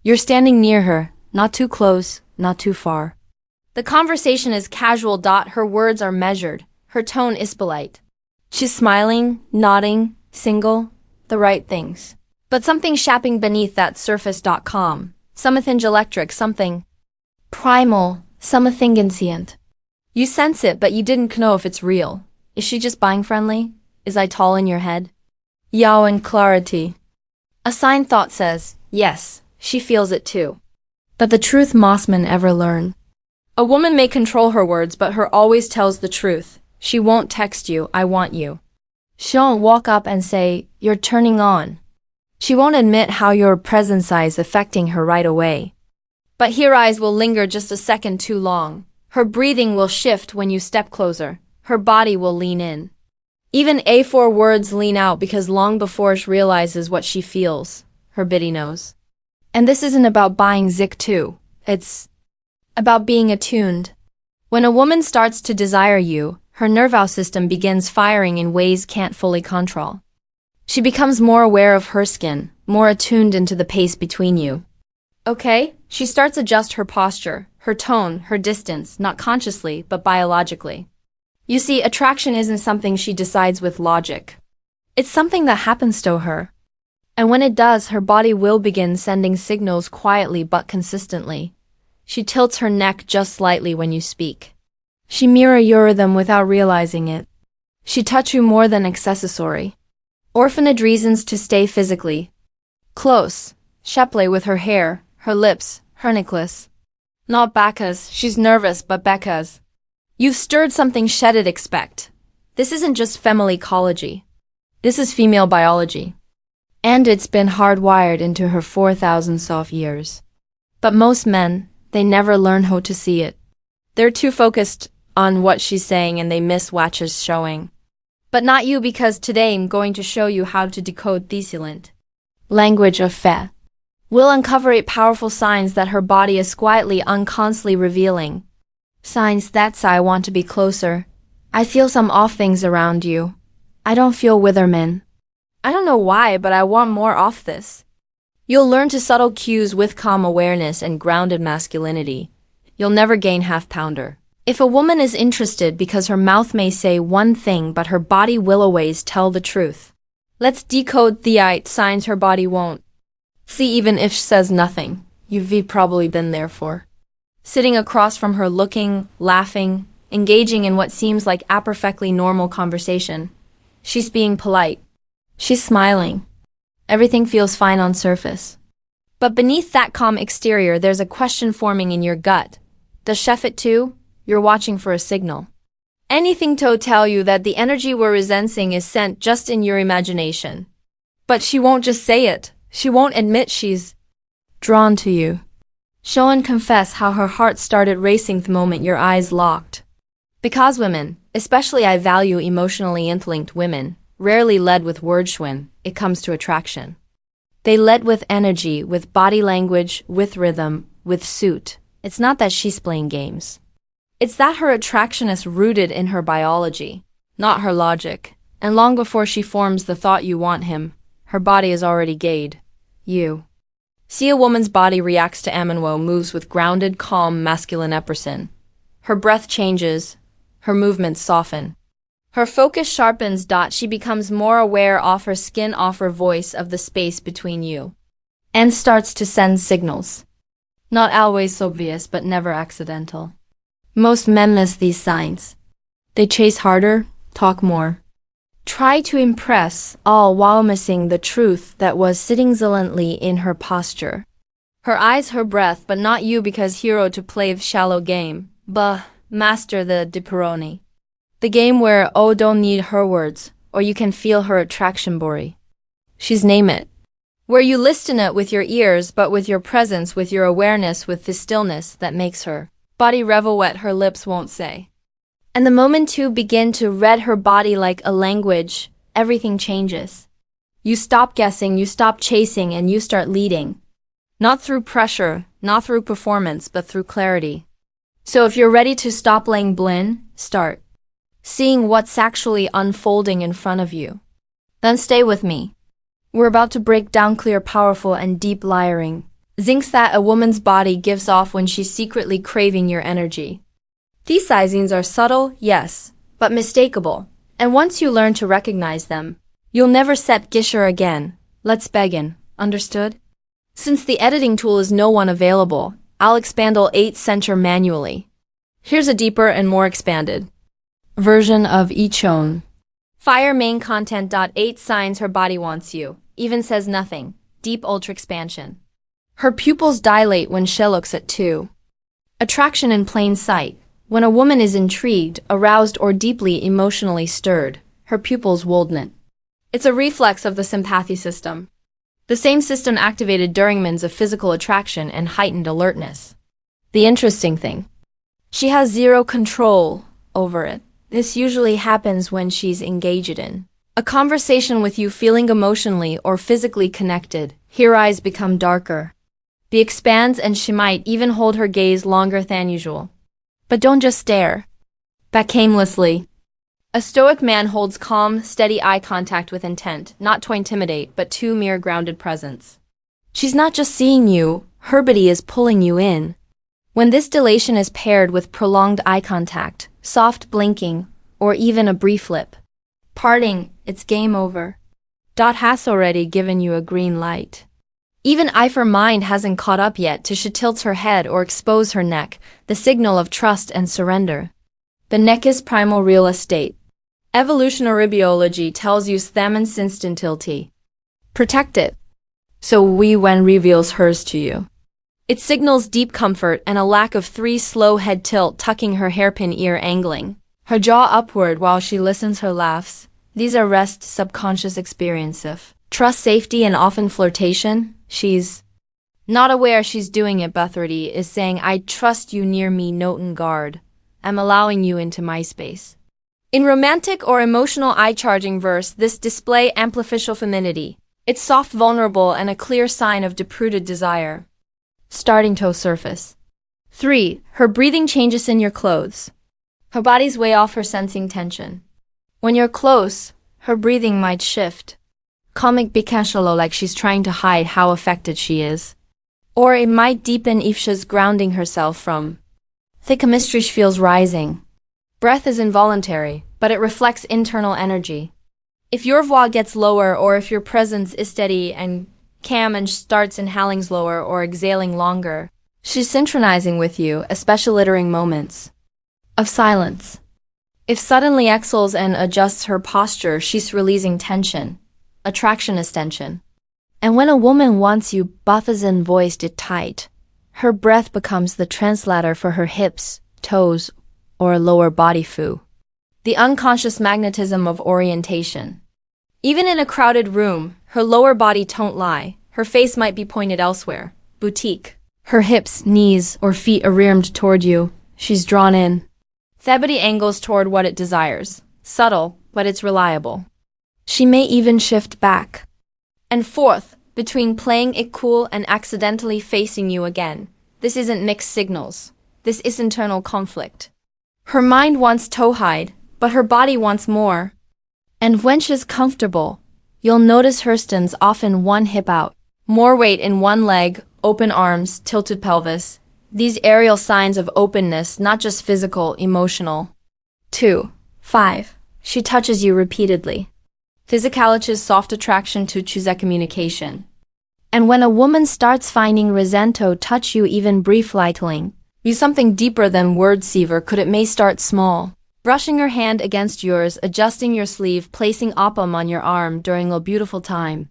You're standing near her, not too close, not too far. The conversation is casual. Her words are measured. Her tone is polite. She's smiling, nodding, single, the right things. But something shapping beneath that surface. Something electric, something primal, something insient. You sense it, but you didn't know if it's real. Is she just buying friendly? Is I tall in your head? Yao and clarity. A sign thought says, yes, she feels it too. But the truth Mossman ever learn. A woman may control her words, but her always tells the truth. She won't text you, I want you. She won't walk up and say, you're turning on. She won't admit how your presence is affecting her right away. But her eyes will linger just a second too long. Her breathing will shift when you step closer. Her body will lean in. Even A4 words lean out because long before she realizes what she feels, her body knows. And this isn't about buying Zik too. It's about being attuned. When a woman starts to desire you, her nervous system begins firing in ways can't fully control. She becomes more aware of her skin, more attuned into the pace between you. Okay, she starts adjust her posture, her tone, her distance, not consciously, but biologically. You see, attraction isn't something she decides with logic. It's something that happens to her. And when it does, her body will begin sending signals quietly but consistently. She tilts her neck just slightly when you speak. She mirror your rhythm without realizing it. She touch you more than accessory. Orphaned reasons to stay physically close. Shepley with her hair, her lips, her necklace. Not because she's nervous, but because you've stirred something she'd expect. This isn't just female ecology. This is female biology. And it's been hardwired into her 4,000 soft years. But most men, they never learn how to see it. They're too focused on what she's saying and they miss what she's showing. But not you, because today I'm going to show you how to decode Thesilent. Language of Fe. We'll uncover 8 powerful signs that her body is quietly, unconsciously revealing. Signs that say I want to be closer. I feel some off things around you. I don't feel Witherman. I don't know why, but I want more off this. You'll learn to subtle cues with calm awareness and grounded masculinity. You'll never gain half-pounder. If a woman is interested because her mouth may say one thing but her body will always tell the truth. Let's decode the 8 signs her body won't. See, even if she says nothing, you've probably been there for. Sitting across from her looking, laughing, engaging in what seems like a perfectly normal conversation. She's being polite. She's smiling. Everything feels fine on surface. But beneath that calm exterior there's a question forming in your gut. Does she fit too? You're watching for a signal. Anything to tell you that the energy we're resenting is sent just in your imagination. But she won't just say it. She won't admit she's drawn to you. Show and confess how her heart started racing the moment your eyes locked. Because women, especially I value emotionally interlinked women, rarely led with words when it comes to attraction. They led with energy, with body language, with rhythm, with suit. It's not that she's playing games. It's that her attraction is rooted in her biology, not her logic. And long before she forms the thought you want him, her body is already gayed. You. See, a woman's body reacts to Amenwo moves with grounded, calm, masculine epperson. Her breath changes, her movements soften. Her focus sharpens. She becomes more aware of her skin, of her voice, of the space between you. And starts to send signals. Not always obvious, but never accidental. Most men miss these signs. They chase harder, talk more. Try to impress, all while missing the truth that was sitting silently in her posture. Her eyes, her breath, but not you, because hero to play shallow game. Master the Diperoni. The game where don't need her words, or you can feel her attraction bori. She's name it. Where you listen it with your ears, but with your presence, with your awareness, with the stillness that makes her body revel what her lips won't say. And the moment you begin to read her body like a language, everything changes. You stop guessing, you stop chasing, and you start leading. Not through pressure, not through performance, but through clarity. So if you're ready to stop laying blind, start seeing what's actually unfolding in front of you. Then stay with me. We're about to break down clear, powerful, and deep layering zincs that a woman's body gives off when she's secretly craving your energy. These sizings are subtle, yes, but mistakable. And once you learn to recognize them, you'll never set Gisher again. Let's begin. Understood? Since the editing tool is no one available, I'll expand all 8 center manually. Here's a deeper and more expanded version of each own. Fire main content. 8 signs her body wants you. Even says nothing. Deep ultra expansion. Her pupils dilate when she looks at 2. Attraction in plain sight. When a woman is intrigued, aroused, or deeply emotionally stirred, her pupils widen. It's a reflex of the sympathy system. The same system activated during moments of physical attraction and heightened alertness. The interesting thing, she has zero control over it. This usually happens when she's engaged in a conversation with you, feeling emotionally or physically connected. Her eyes become darker. She expands, and she might even hold her gaze longer than usual. But don't just stare back aimlessly. A stoic man holds calm, steady eye contact with intent, not to intimidate, but to mere grounded presence. She's not just seeing you, her body is pulling you in. When this dilation is paired with prolonged eye contact, soft blinking, or even a brief lip parting, it's game over. Dot has already given you a green light. Even if her mind hasn't caught up yet to she tilts her head or expose her neck, the signal of trust and surrender. The neck is primal real estate. Evolutionary biology tells you stamens instantility. Protect it. So when reveals hers to you. It signals deep comfort and a lack of 3 slow head tilt, tucking her hairpin ear angling. Her jaw upward while she listens, her laughs. These are rest subconscious experience of trust, safety, and often flirtation. She's not aware she's doing it. Buthardy is saying, I trust you near me, note and guard. I'm allowing you into my space. In romantic or emotional eye-charging verse, this display amplificial femininity. It's soft, vulnerable, and a clear sign of deep-rooted desire. Starting toe surface. 3. Her breathing changes in your clothes. Her body's way off, her sensing tension. When you're close, her breathing might shift. Comic bicashalo, like she's trying to hide how affected she is. Or it might deepen if she's grounding herself from thick chemistry she feels rising. Breath is involuntary, but it reflects internal energy. If your voix gets lower, or if your presence is steady and calm and starts inhaling slower or exhaling longer, she's synchronizing with you, especially during moments of silence. If suddenly exhales and adjusts her posture, she's releasing tension. Attraction is tension. And when a woman wants you, Bothazen voiced it tight. Her breath becomes the translator for her hips, toes, or lower body foo. The unconscious magnetism of orientation. Even in a crowded room, her lower body don't lie. Her face might be pointed elsewhere. Boutique. Her hips, knees, or feet are reared toward you. She's drawn in. Thebody angles toward what it desires. Subtle, but it's reliable. She may even shift back and forth between playing it cool and accidentally facing you again. This isn't mixed signals. This is internal conflict. Her mind wants toe hide, but her body wants more. And when she's comfortable, you'll notice her stands often one hip out, more weight in one leg, open arms, tilted pelvis. These aerial signs of openness, not just physical, emotional. 2. 5. She touches you repeatedly. Physicality's soft attraction to choose a communication. And when a woman starts finding resento touch you even brief lightling, use something deeper than word seaver could it may start small. Brushing her hand against yours, adjusting your sleeve, placing oppum on your arm during a beautiful time.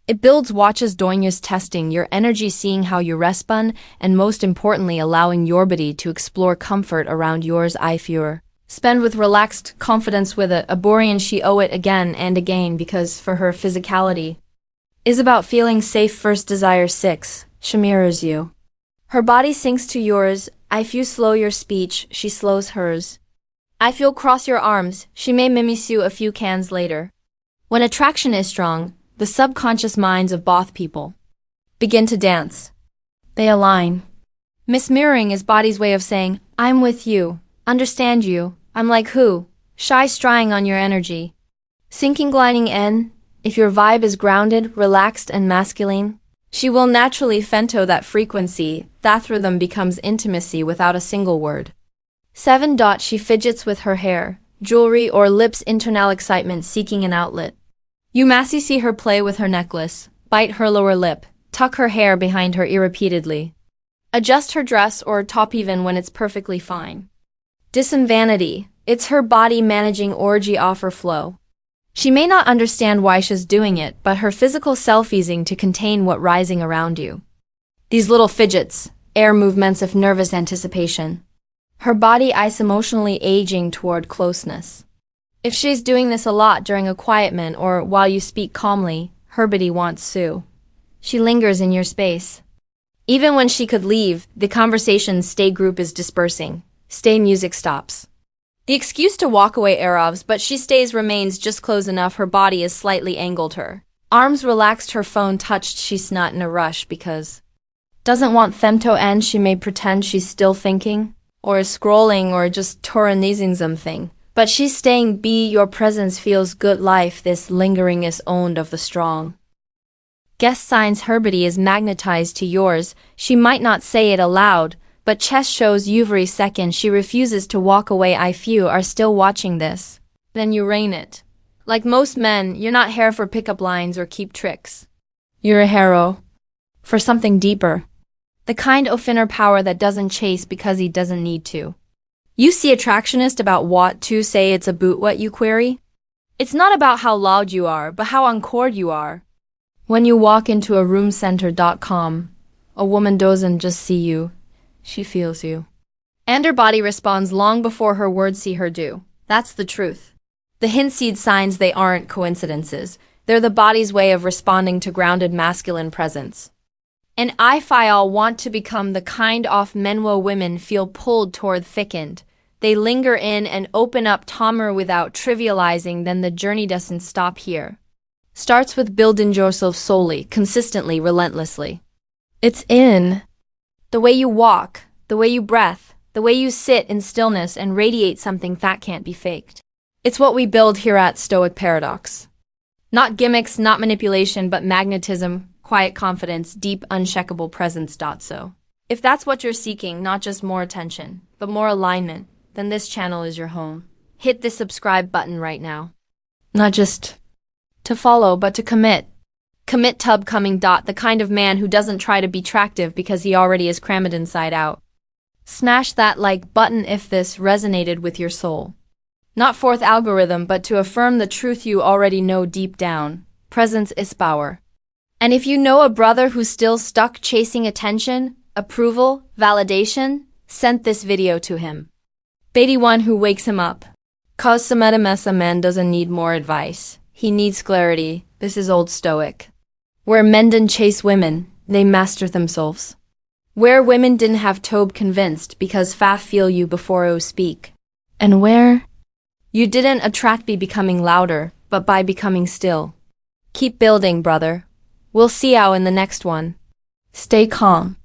It builds watches doinus testing your energy, seeing how you respond, and most importantly allowing your body to explore comfort around yours. I fewer. Spend with relaxed confidence with it. Aborian she owe it again and again because for her physicality is about feeling safe. First desire. 6. She mirrors you. Her body sinks to yours. If you slow your speech, she slows hers. If you'll cross your arms, she may mimic you a few cans later. When attraction is strong, the subconscious minds of both people begin to dance. They align. Mismirroring is body's way of saying, I'm with you, understand you, I'm like who, shy strying on your energy. Sinking gliding in, if your vibe is grounded, relaxed, and masculine, She will naturally femto that frequency, that rhythm becomes intimacy without a single word. 7. She fidgets with her hair, jewelry or lips, internal excitement seeking an outlet. You massy see her play with her necklace, bite her lower lip, tuck her hair behind her ear repeatedly. Adjust her dress or top even when it's perfectly fine. Vanity, it's her body managing orgy offer flow. She may not understand why she's doing it, but her physical self-easing to contain what rising around you. These little fidgets, air movements of nervous anticipation. Her body eyes emotionally aging toward closeness. If she's doing this a lot during a quiet minute or while you speak calmly, her body wants Sue. She lingers in your space. Even when she could leave, the conversation stay group is dispersing. Stay music stops. The excuse to walk away arrives, but she stays remains just close enough her body is slightly angled her. Arms relaxed, her phone touched, she's not in a rush because doesn't want femto end. She may pretend she's still thinking, or is scrolling, or just tyrannizing something. But she's staying your presence feels good life, this lingering is owned of the strong. Guess signs her body is magnetized to yours, she might not say it aloud, but chest shows every second she refuses to walk away. I few are still watching this. Then you rein it. Like most men, you're not here for pickup lines or keep tricks. You're a hero. For something deeper. The kind of inner power that doesn't chase because he doesn't need to. You see attractionist about what to say it's about what you query? It's not about how loud you are, but how on-chord you are. When you walk into a roomcenter.com, a woman doesn't just see you. She feels you. And her body responds long before her words see her do. That's the truth. The hint seed signs, they aren't coincidences. They're the body's way of responding to grounded masculine presence. And I all want to become the kind of men wo women feel pulled toward thickened. They linger in and open up tamer without trivializing, then the journey doesn't stop here. Starts with building yourself solely, consistently, relentlessly. It's in the way you walk, the way you breath, the way you sit in stillness and radiate something that can't be faked. It's what we build here at Stoic Paradox. Not gimmicks, not manipulation, but magnetism, quiet confidence, deep, uncheckable presence. So, if that's what you're seeking, not just more attention, but more alignment, then this channel is your home. Hit the subscribe button right now. Not just to follow, but to commit. Commit tub coming. The kind of man who doesn't try to be attractive because he already is crammed inside out. Smash that like button if this resonated with your soul. Not fourth algorithm, but to affirm the truth you already know deep down. Presence is power. And if you know a brother who's still stuck chasing attention, approval, validation, send this video to him. Baity one who wakes him up. Cause some a man doesn't need more advice. He needs clarity. This is old Stoic. Where men didn't chase women, they master themselves. Where women didn't have Tobe convinced because fa feel you before o speak. And where you didn't attract by becoming louder, but by becoming still. Keep building, brother. We'll see you in the next one. Stay calm.